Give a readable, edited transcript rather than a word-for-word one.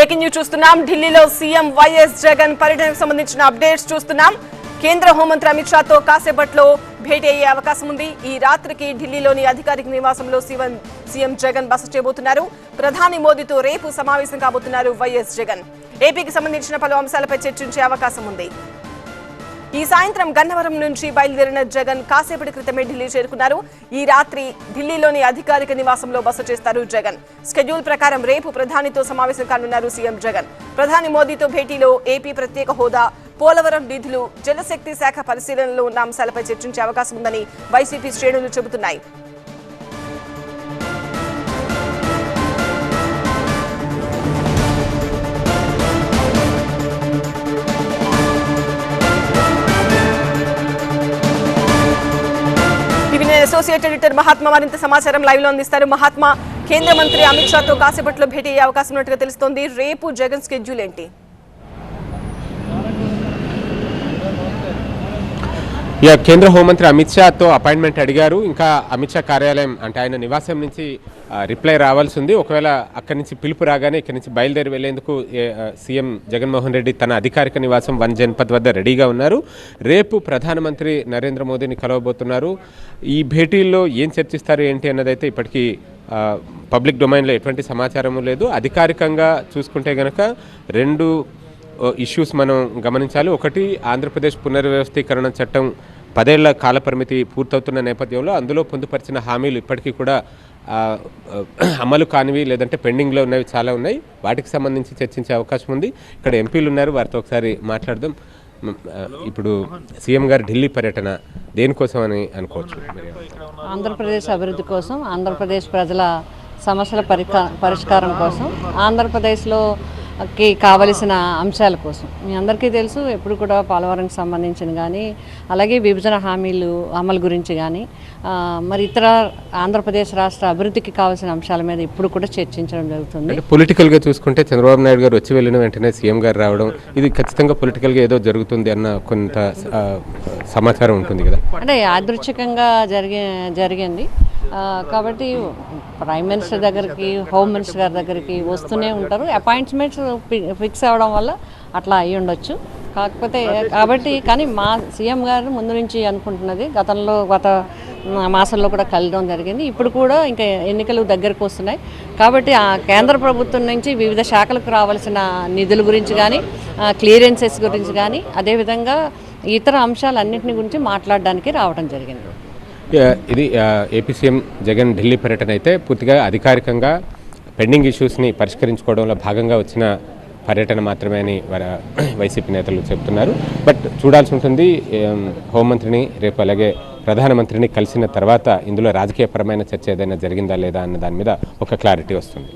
Breaking news చూస్తున్నాం. ఢిల్లీలో CM YS Jagan పర్యటనకు సంబంధించిన అప్డేట్స్ చూస్తున్నాం. కేంద్ర హోంమంత్రి అమిత్ షాతో కాసేపట్లో భేటీ అయ్యే అవకాశం ఉంది. ఈ రాత్రికి ఢిల్లీలోని అధికారిక నివాసంలో సీఎం జగన్ బస చేయబోతున్నారు. ప్రధాని మోదీతో రేపు సమావేశం కాబోతున్నారు వైఎస్ జగన్. ఏపీకి సంబంధించిన పలు అంశాలపై చర్చించే అవకాశం ఉంది. ఈ సాయంత్రం గన్నవరం నుంచి బయలుదేరిన జగన్ కాసేపటి క్రితమే ఢిల్లీ చేరుకున్నారు. ఈ రాత్రి ఢిల్లీలోని అధికారిక నివాసంలో బస చేస్తారు జగన్. స్కెడ్యూల్ ప్రకారం రేపు ప్రధానితో సమావేశం కానున్నారు సీఎం జగన్. ప్రధాని మోదీతో భేటీలో ఏపీ ప్రత్యేక హోదా, పోలవరం నిధులు, జలశక్తి శాఖ పరిశీలనలో ఉన్న అంశాలపై చర్చించే అవకాశం ఉందని వైసీపీ శ్రేణులు చెబుతున్నాయి. అసోసియేట్ ఎడిటర్ మహాత్మా మరింత సమాచారం లైవ్ లో అందిస్తారు. మహాత్మా, కేంద్ర మంత్రి అమిత్ షాతో కాసేపట్లో భేటీ అయ్యే అవకాశం ఉన్నట్టుగా తెలుస్తోంది. రేపు జగన్ స్కెడ్యూల్ ఏంటి? కేంద్ర హోంమంత్రి అమిత్ షాతో అపాయింట్మెంట్ అడిగారు. ఇంకా అమిత్ షా కార్యాలయం అంటే ఆయన నివాసం నుంచి రిప్లై రావాల్సి ఉంది. ఒకవేళ అక్కడి నుంచి పిలుపు రాగానే ఇక్కడి నుంచి బయలుదేరి వెళ్లేందుకు సీఎం జగన్మోహన్ రెడ్డి తన అధికారిక నివాసం వన్ జన్పథ్ వద్ద రెడీగా ఉన్నారు. రేపు ప్రధానమంత్రి నరేంద్ర మోదీని కలవబోతున్నారు. ఈ భేటీల్లో ఏం చర్చిస్తారు ఏంటి అన్నదైతే ఇప్పటికీ పబ్లిక్ డొమైన్లో ఎటువంటి సమాచారము లేదు. అధికారికంగా చూసుకుంటే గనక రెండు ఇష్యూస్ మనం గమనించాలి. ఒకటి, ఆంధ్రప్రదేశ్ పునర్వ్యవస్థీకరణ చట్టం 10 ఏళ్ల కాలపరిమితి పూర్తవుతున్న నేపథ్యంలో అందులో పొందుపరిచిన హామీలు ఇప్పటికీ కూడా అమలు కానివి లేదంటే పెండింగ్లో ఉన్నవి చాలా ఉన్నాయి. వాటికి సంబంధించి చర్చించే అవకాశం ఉంది. ఇక్కడ ఎంపీలు ఉన్నారు, వారితో ఒకసారి మాట్లాడదాం. ఇప్పుడు సీఎం గారు ఢిల్లీ పర్యటన దేనికోసం అని అనుకోవచ్చు? ఆంధ్రప్రదేశ్ అభివృద్ధి కోసం, ఆంధ్రప్రదేశ్ ప్రజల సమస్యల పరిష్కారం కోసం, ఆంధ్రప్రదేశ్లో కావలసిన అంశాల కోసం. మీ అందరికీ తెలుసు, ఎప్పుడు కూడా పోలవరంకి సంబంధించిన కానీ, అలాగే విభజన హామీలు అమలు గురించి కానీ, మరి ఇతర ఆంధ్రప్రదేశ్ రాష్ట్ర అభివృద్ధికి కావాల్సిన అంశాల మీద ఇప్పుడు కూడా చర్చించడం జరుగుతుంది. పొలిటికల్గా చూసుకుంటే చంద్రబాబు నాయుడు గారు వచ్చి వెళ్ళిన వెంటనే సీఎం గారు రావడం, ఇది ఖచ్చితంగా పొలిటికల్గా ఏదో జరుగుతుంది అన్న కొంత సమాచారం ఉంటుంది కదా. అంటే యాదృచ్ఛికంగా జరిగింది కాబట్టి ప్రైమ్ మినిస్టర్ దగ్గరికి, హోమ్ మినిస్టర్ గారి దగ్గరికి వస్తూనే ఉంటారు. అపాయింట్మెంట్స్ ఫిక్స్ అవ్వడం వల్ల అట్లా అయ్యి ఉండొచ్చు. కానీ మా సీఎం గారు ముందు నుంచి అనుకుంటున్నది, గత మాసంలో కూడా కలవడం జరిగింది. ఇప్పుడు కూడా ఇంకా ఎన్నికలు దగ్గరకు వస్తున్నాయి కాబట్టి ఆ కేంద్ర ప్రభుత్వం నుంచి వివిధ శాఖలకు రావాల్సిన నిధుల గురించి కానీ, క్లియరెన్సెస్ గురించి కానీ, అదేవిధంగా ఇతర అంశాలన్నింటిని గురించి మాట్లాడడానికి రావడం జరిగింది. ఇది ఏపీ సీఎం జగన్ ఢిల్లీ పర్యటన అయితే పూర్తిగా అధికారికంగా పెండింగ్ ఇష్యూస్ని పరిష్కరించుకోవడంలో భాగంగా వచ్చిన పర్యటన మాత్రమే అని వైసీపీ నేతలు చెబుతున్నారు. బట్ చూడాల్సి ఉంటుంది. హోంమంత్రిని రేపు అలాగే ప్రధానమంత్రిని కలిసిన తర్వాత ఇందులో రాజకీయపరమైన చర్చ ఏదైనా జరిగిందా లేదా అన్న దాని మీద ఒక క్లారిటీ వస్తుంది.